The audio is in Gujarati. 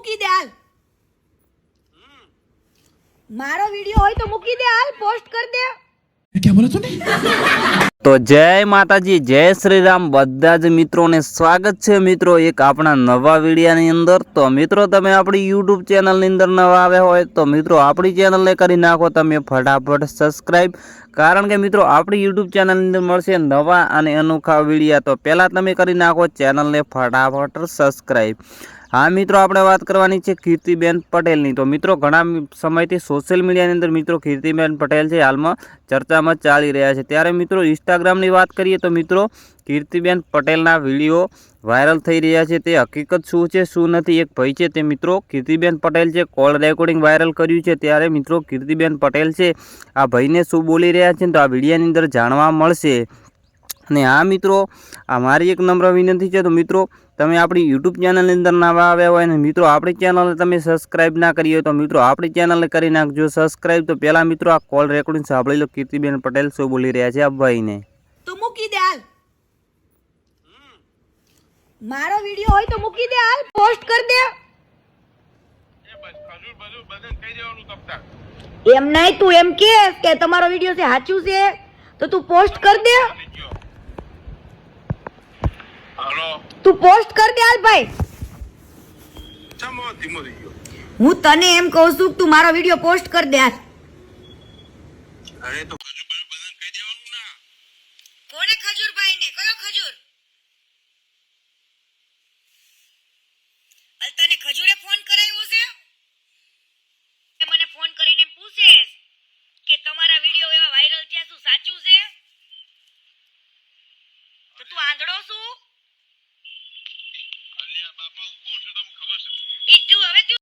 મૂકી દે હાલ. મારો વિડિયો હોય તો મૂકી દે હાલ, પોસ્ટ કર દે. क्या बोला तूने? તો જય માતાજી, જય શ્રી રામ. બધા જ મિત્રોને સ્વાગત છે મિત્રો એક આપણા નવા વિડીયાની અંદર. તો મિત્રો તમે આપણી યુટ્યુબ ચેનલની અંદર નવા આવ્યા હોય તો મિત્રો આપણી ચેનલને કરી નાખો તમે ફટાફટ સબસ્ક્રાઈબ. કારણ કે મિત્રો આપણી યુટ્યુબ ચેનલની અંદર મળશે નવા અને અનોખા વિડીયા. તો પહેલાં તમે કરી નાખો ચેનલને ફટાફટ સબસ્ક્રાઈબ. હા મિત્રો, આપણે વાત કરવાની છે કીર્તિબેન પટેલની. તો મિત્રો ઘણા સમયથી સોશિયલ મીડિયાની અંદર મિત્રો કીર્તિબેન પટેલ છે હાલમાં ચર્ચામાં ચાલી રહ્યા છે. ત્યારે મિત્રો ઇન્સ્ટાગ્રામની વાત કરીએ તો મિત્રો કીર્તિબેન પટેલના વિડીયો વાયરલ થઈ રહ્યા છે. તે હકીકત શું છે શું નથી, એક ભાઈ છે તે મિત્રો કીર્તિબેન પટેલ છે કોલ રેકોર્ડિંગ વાયરલ કર્યું છે. ત્યારે મિત્રો કીર્તિબેન પટેલ છે આ ભાઈને શું બોલી રહ્યા છે તો આ વિડીયાની અંદર જાણવા મળશે. અને હા મિત્રો, આ મારી એક નમ્ર વિનંતી છે. તો મિત્રો તમે આપણી યુટ્યુબ ચેનલની અંદર નવા આવ્યા હોય અને મિત્રો આપણી ચેનલને તમે સબસ્ક્રાઈબ ના કરી હોય તો મિત્રો આપણી ચેનલને કરી નાખજો સબસ્ક્રાઈબ. તો પહેલાં મિત્રો આ કોલ રેકોર્ડિંગ સાંભળી લો કીર્તિબેન પટેલ શું બોલી રહ્યા છે આ ભાઈને. તો મૂકી દે હાલ. મારો વિડિયો હોય તો મૂકી દે હાલ, પોસ્ટ કર દે. એમ નહીં, તું એમ કે તમારો વિડિયો છે સાચું છે તો તું પોસ્ટ કર દે. તું પોસ્ટ કર દે હાલ ભાઈ. હું તને એમ કહું છું કે તું મારો વિડિયો પોસ્ટ કર દે હાલ. કોને ખજૂરભાઈ ને? કયો ખજૂર? તને ખજૂરે ફોન કરાવ્યો છે? મને ફોન કરીને પૂછે કે તમારા વિડિયો એવા વાયરલ થયા, શું સાચું છે? તો તું આંધળો છું? અલ્યા બાપા, હું કોણ છું તમને ખબર છે? ઈ તું હવે